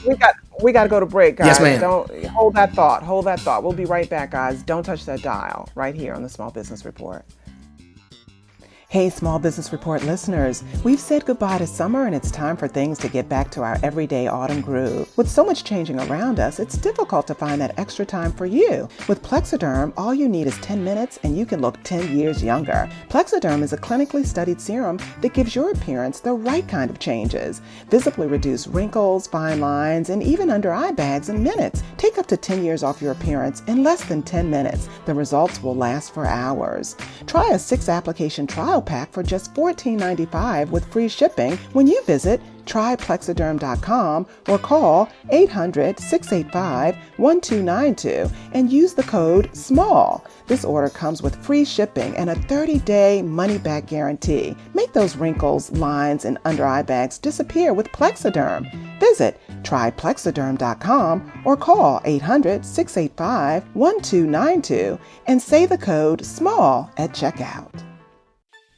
We got to go to break, guys. Yes, ma'am. Don't hold that thought. Hold that thought. We'll be right back, guys. Don't touch that dial. Right here on the Small Business Report. Hey, Small Business Report listeners. We've said goodbye to summer and it's time for things to get back to our everyday autumn groove. With so much changing around us, it's difficult to find that extra time for you. With Plexiderm, all you need is 10 minutes and you can look 10 years younger. Plexiderm is a clinically studied serum that gives your appearance the right kind of changes. Visibly reduce wrinkles, fine lines, and even under eye bags in minutes. Take up to 10 years off your appearance in less than 10 minutes. The results will last for hours. Try a 6-application trial pack for just $14.95 with free shipping when you visit tryplexiderm.com or call 800-685-1292 and use the code SMALL. This order comes with free shipping and a 30-day money-back guarantee. Make those wrinkles, lines, and under-eye bags disappear with Plexiderm. Visit tryplexiderm.com or call 800-685-1292 and say the code SMALL at checkout.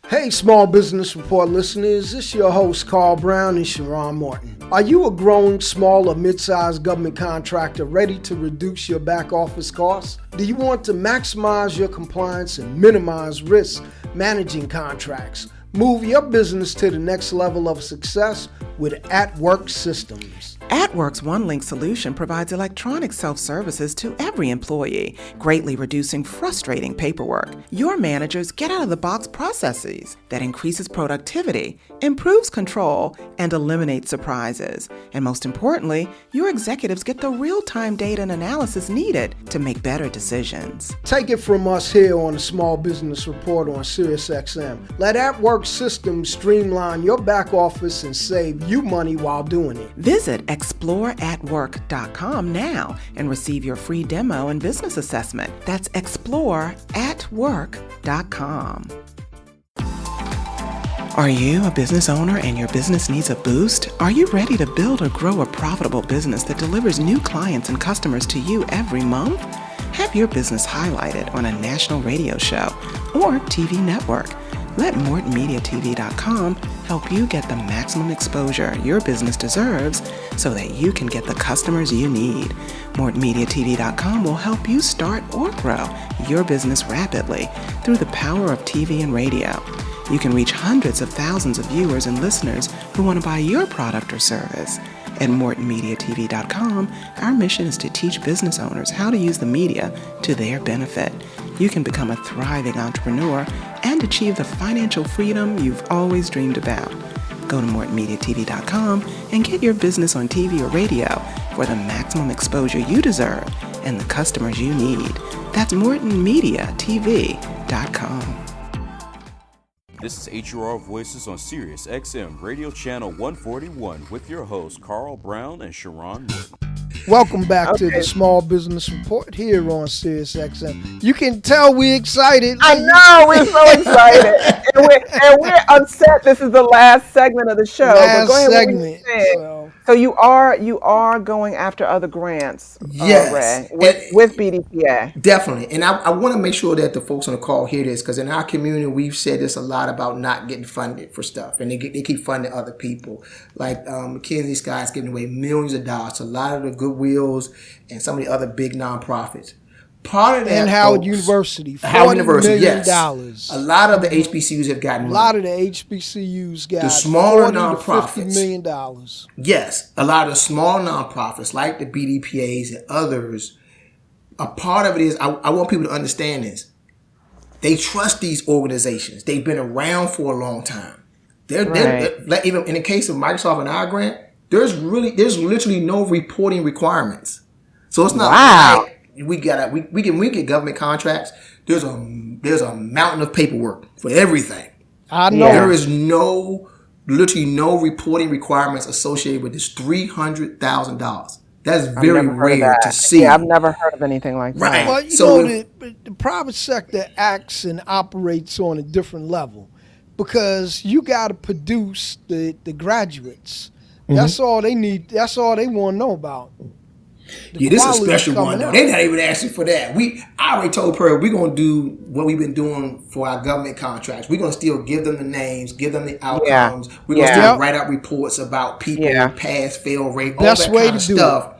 Hey, Small Business Report listeners, this is your host, Carl Brown and Sharon Morton. Are you a growing small or mid-sized government contractor ready to reduce your back office costs? Do you want to maximize your compliance and minimize risk managing contracts? Move your business to the next level of success with At-Work Systems. At-Work's OneLink solution provides electronic self-services to every employee, greatly reducing frustrating paperwork. Your managers get out-of-the-box processes that increases productivity, improves control, and eliminates surprises. And most importantly, your executives get the real-time data and analysis needed to make better decisions. Take it from us here on the Small Business Report on SiriusXM. Let At-Work Systems streamline your back office and save you money while doing it. Visit exploreatwork.com now and receive your free demo and business assessment. That's exploreatwork.com. Are you a business owner and your business needs a boost? Are you ready to build or grow a profitable business that delivers new clients and customers to you every month? Have your business highlighted on a national radio show or TV network. Let MortonMediaTV.com help you get the maximum exposure your business deserves so that you can get the customers you need. MortonMediaTV.com will help you start or grow your business rapidly through the power of TV and radio. You can reach hundreds of thousands of viewers and listeners who want to buy your product or service. At MortonMediaTV.com, our mission is to teach business owners how to use the media to their benefit. You can become a thriving entrepreneur and achieve the financial freedom you've always dreamed about. Go to MortonMediaTV.com and get your business on TV or radio for the maximum exposure you deserve and the customers you need. That's MortonMediaTV.com. This is HUR Voices on Sirius XM Radio Channel 141 with your hosts Carl Brown and Sharon Morton. Welcome back to the Small Business Report here on SiriusXM. You can tell we're excited. I know, we're so excited. and we're upset this is the last segment of the show. Last but go ahead, segment. So you are going after other grants, Yes. Ray, with BDPA. Definitely. And I want to make sure that the folks on the call hear this, because in our community, we've said this a lot about not getting funded for stuff. And they keep funding other people. Like Mackenzie Scott's giving away millions of dollars to a lot of the Goodwills and some of the other big nonprofits. Part of that, And Howard folks, University, Howard University, million yes. dollars. A lot of the HBCUs have gotten A money. lot of the HBCUs got The smaller $40 to nonprofits. $50 million. Yes, a lot of the small nonprofits like the BDPAs and others, a part of it is, I want people to understand this. They trust these organizations. They've been around for a long time. They're even in the case of Microsoft and our grant, there's literally no reporting requirements. So it's not like we get government contracts. There's a mountain of paperwork for everything. I know. There is no literally no reporting requirements associated with this $300,000. That's I've very never heard of rare to that. Yeah, I've see. never heard of anything like Right. that. Well, you So know, if the private sector acts and operates on a different level because you got to produce the graduates. That's all they need. That's all they want to know about. The yeah, this is a quality special one coming though. out. They're not even asking for that. I already told Pearl we're gonna do what we've been doing for our government contracts. We're gonna still give them the names, give them the Yeah. outcomes. We're gonna Yeah. still Yep. write out reports about people, Yeah. pass, fail rate, all Best that way kind to of do it. stuff.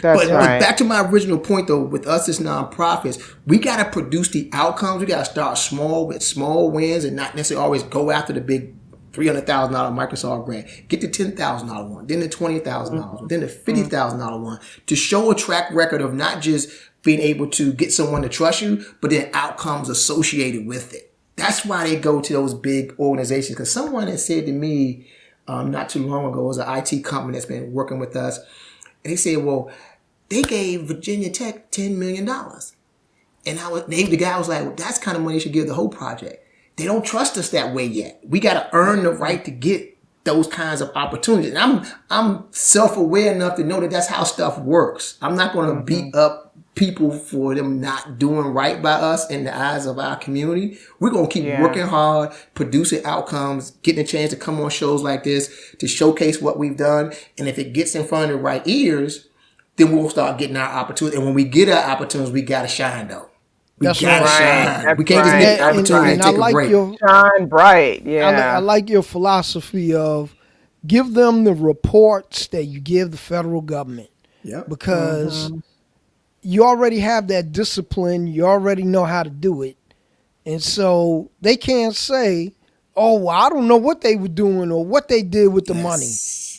That's But right. back to my original point though, with us as nonprofits, we got to produce the outcomes. We got to start small with small wins and not necessarily always go after the big $300,000 Microsoft grant. Get the $10,000 one, then the $20,000 one, then the $50,000 one to show a track record of not just being able to get someone to trust you, but then outcomes associated with it. That's why they go to those big organizations. Because someone had said to me not too long ago, it was an IT company that's been working with us, and they said, well, they gave Virginia Tech $10 million. And the guy was like, well, that's kind of money you should give the whole project. They don't trust us that way yet. We got to earn the right to get those kinds of opportunities. And I'm self-aware enough to know that that's how stuff works. I'm not going to beat up people for them not doing right by us in the eyes of our community. We're going to keep working hard, producing outcomes, getting a chance to come on shows like this to showcase what we've done. And if it gets in front of the right ears, then we'll start getting our opportunities. And when we get our opportunities, we got to shine though. We That's gotta right. shine. That's We can't just right. get the That's opportunity And to I take a like break. your Shine bright. I Yeah. like your philosophy of give them the reports that you give the federal government Yep. because you already have that discipline. You already know how to do it. And so they can't say, oh, well, I don't know what they were doing or what they did with the money.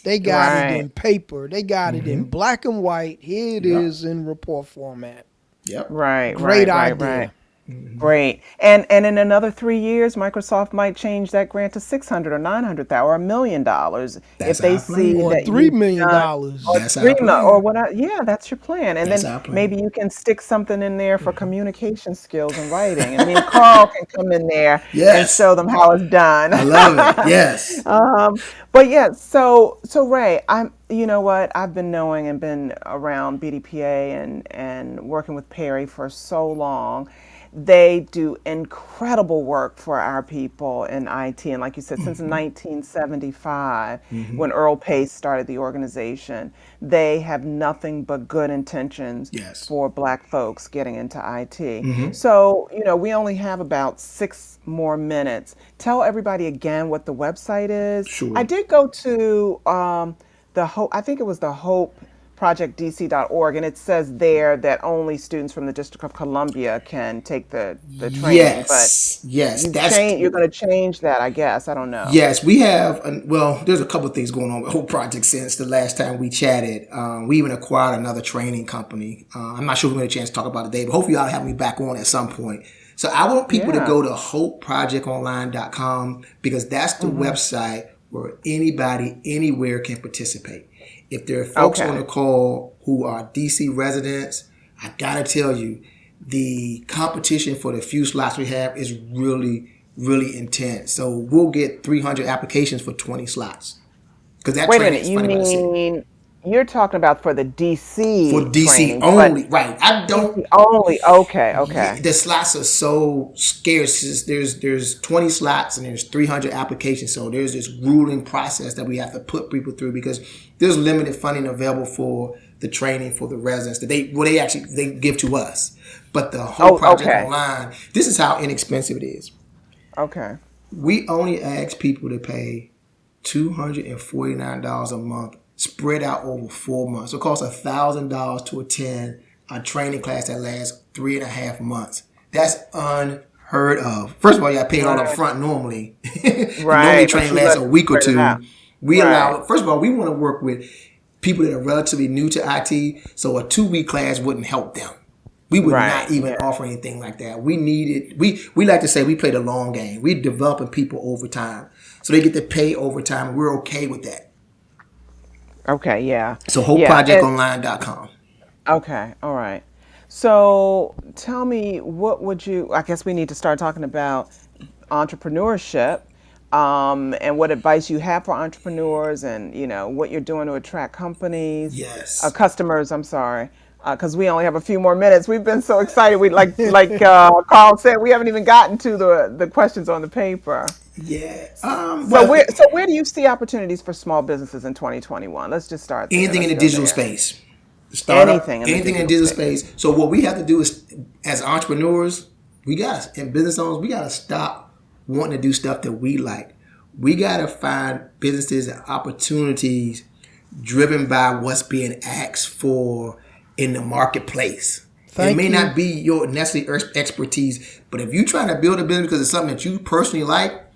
They got it Right. in paper. They got it in black and white. Here it Yep. is in report format. Yep. Right. Great right, idea. Right. Great. And in another 3 years, Microsoft might change that grant to 600 or 900,000 or $1 million That's if they our see plan. Or that $3 you've million. done or That's our plan. or what? Yeah, that's your plan. And That's then our plan. maybe you can stick something in there for communication skills and writing. And me and Carl can come in there and Yes. show them how it's done. I love it. Yes. But yeah, so Ray, you know what? I've been knowing and been around BDPA and working with Perry for so long. They do incredible work for our people in IT. And like you said, since 1975, when Earl Pace started the organization, they have nothing but good intentions Yes. for Black folks getting into IT. So, we only have about 6 more minutes. Tell everybody again what the website is. Sure. I did go to the Hope, I think it was the hopeprojectdc.org, and it says there that only students from the District of Columbia can take the training. Yes. Yes. You're going to change that, I guess. I don't know. Yes, we have. Well, there's a couple of things going on with the whole project since the last time we chatted. We even acquired another training company. I'm not sure if we had a chance to talk about it today, but hopefully y'all have me back on at some point. So I want people to go to hopeprojectonline.com because that's the website where anybody, anywhere can participate. If there are folks on the call who are DC residents, I gotta tell you, the competition for the few slots we have is really, really intense. So we'll get 300 applications for 20 slots. Because that Wait a training minute, is you funny about the city. mean you're talking about for the DC For DC training, only, right? I don't. DC only. Okay. The slots are so scarce. There's 20 slots and there's 300 applications. So there's this grueling process that we have to put people through because there's limited funding available for the training for the residents that they give to us. But the whole project online, this is how inexpensive it is. Okay. We only ask people to pay $249 a month spread out over 4 months. So it costs $1,000 to attend a training class that lasts 3.5 months. That's unheard of. First of all, you got paid all up front normally. Normally training lasts a week or two. We allow, first of all, we want to work with people that are relatively new to IT, so a 2-week class wouldn't help them. We would not even offer anything like that. We needed, we like to say we play the long game. We're developing people over time. So they get to pay over time. We're okay with that. Okay, yeah. So hopeprojectonline.com. Okay, all right. So tell me, I guess we need to start talking about entrepreneurship. and what advice you have for entrepreneurs, and what you're doing to attract Yes. customers. I'm sorry, because we only have a few more minutes. We've been so excited. We like Carl said, we haven't even gotten to the questions on the paper. Yeah. So where do you see opportunities for small businesses in 2021? Let's just start there. Anything in Let's the go digital there. space. Startup, Anything in the anything in the digital digital space. space. So what we have to do is, as entrepreneurs, and business owners, we gotta stop wanting to do stuff that we like. We gotta find businesses and opportunities driven by what's being asked for in the marketplace. It may not be your necessary expertise, but if you're trying to build a business because it's something that you personally like,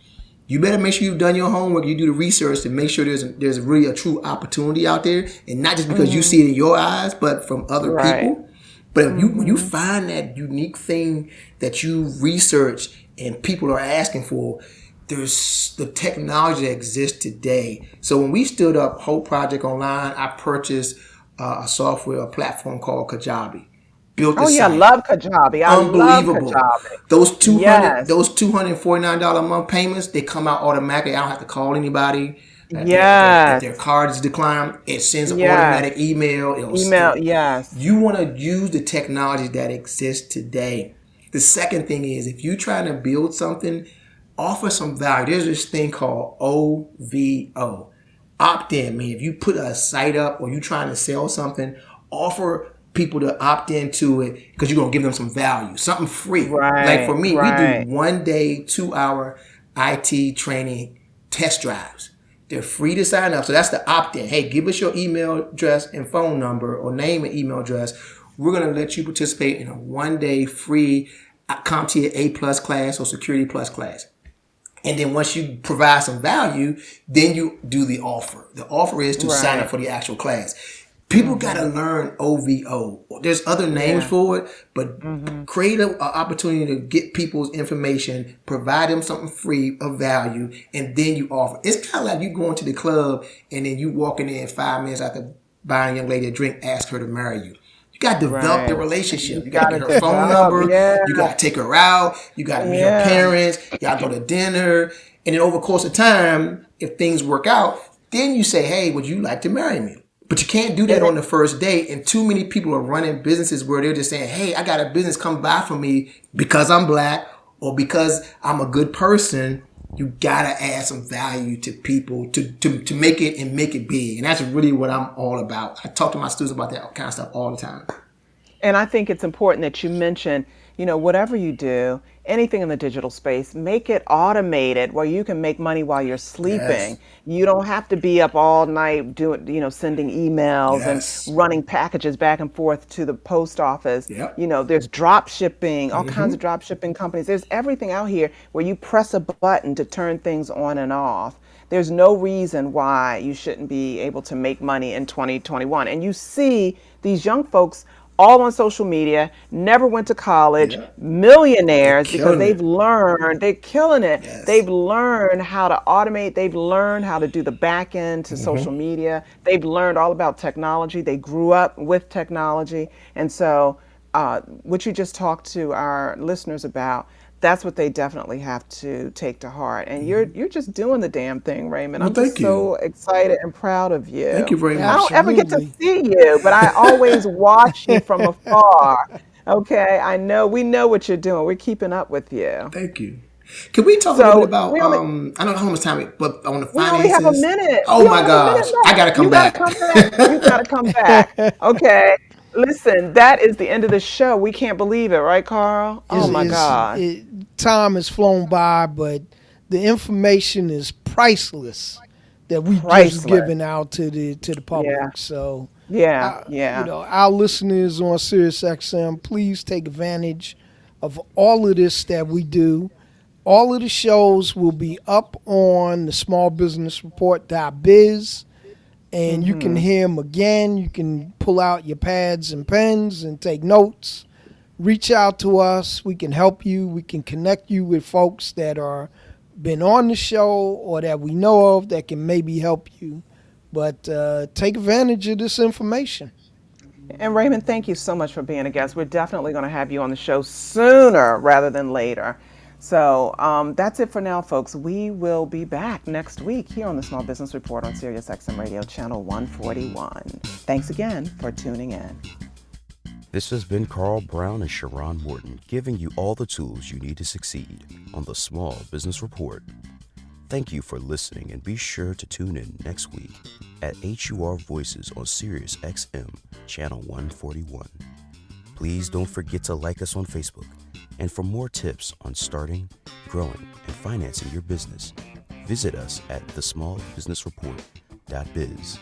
you better make sure you've done your homework. You do the research to make sure there's really a true opportunity out there, and not just because you see it in your eyes, but from other people. But if when you find that unique thing that you research and people are asking for, there's the technology that exists today. So when we stood up Hope Project Online, I purchased a software, a platform called Kajabi. Built the Oh yeah, I site. love Kajabi. I love Unbelievable. Kajabi. Those Yes. $249 a month payments, they come out automatically. I don't have to call anybody. If Yes. their card is declined, it sends an Yes. automatic email. Email. Yes. You want to use the technology that exists today. The second thing is, if you're trying to build something, offer some value. There's this thing called OVO. Opt in, man. If you put a site up or you're trying to sell something, offer people to opt into it because you're going to give them some value, something free. Like for me, we do 1 day, 2 hour IT training test drives. They're free to sign up. So that's the opt in. Hey, give us your email address and phone number, or name and email address. We're going to let you participate in a 1 day free CompTIA A+ class or Security Plus class. And then once you provide some value, then you do the offer. The offer is to sign up for the actual class. People got to learn OVO. There's other names for it, but create an opportunity to get people's information, provide them something free of value, and then you offer. It's kind of like you going to the club and then you walking in 5 minutes after buying a young lady a drink, ask her to marry you. You got to develop the relationship. You got to get her phone number. You got to take her out. You got to meet her parents. You got to go to dinner. And then over the course of time, if things work out, then you say, hey, would you like to marry me? But you can't do that on the first date. And too many people are running businesses where they're just saying, hey, I got a business, come buy from me because I'm black or because I'm a good person. You got to add some value to people to make it and make it big. And that's really what I'm all about. I talk to my students about that kind of stuff all the time. And I think it's important that you mention, whatever you do, anything in the digital space, make it automated where you can make money while you're sleeping. Yes. You don't have to be up all night doing, sending emails and running packages back and forth to the post office. Yep. There's drop shipping, all kinds of drop shipping companies. There's everything out here where you press a button to turn things on and off. There's no reason why you shouldn't be able to make money in 2021. And you see these young folks all on social media, never went to college, millionaires because they're killing it. Yes. They've learned how to automate. They've learned how to do the back end to social media. They've learned all about technology. They grew up with technology. And so what you just talked to our listeners about, that's what they definitely have to take to heart. And you're just doing the damn thing, Raymond. I'm just so excited and proud of you. Thank you very much. I don't ever get to see you, but I always watch you from afar. Okay, we know what you're doing. We're keeping up with you. Thank you. Can we talk a little bit about, I don't know how much time, but on the finances? We only have a minute. Oh my gosh, I got to come back. You got to come back. Okay. Listen, that is the end of the show. We can't believe it, right, Carl? Oh my God. Time has flown by, but the information is priceless that we just given out to the public. Yeah. So our listeners on SiriusXM, please take advantage of all of this that we do. All of the shows will be up on the smallbusinessreport.biz. And you can hear them again. You can pull out your pads and pens and take notes. Reach out to us. We can help you. We can connect you with folks that are been on the show or that we know of that can maybe help you. But take advantage of this information. And Raymond, thank you so much for being a guest. We're definitely going to have you on the show sooner rather than later. So that's it for now, folks. We will be back next week here on the Small Business Report on Sirius XM Radio, Channel 141. Thanks again for tuning in. This has been Carl Brown and Sharon Morton giving you all the tools you need to succeed on the Small Business Report. Thank you for listening, and be sure to tune in next week at HUR Voices on Sirius XM, Channel 141. Please don't forget to like us on Facebook. And for more tips on starting, growing, and financing your business, visit us at thesmallbusinessreport.biz.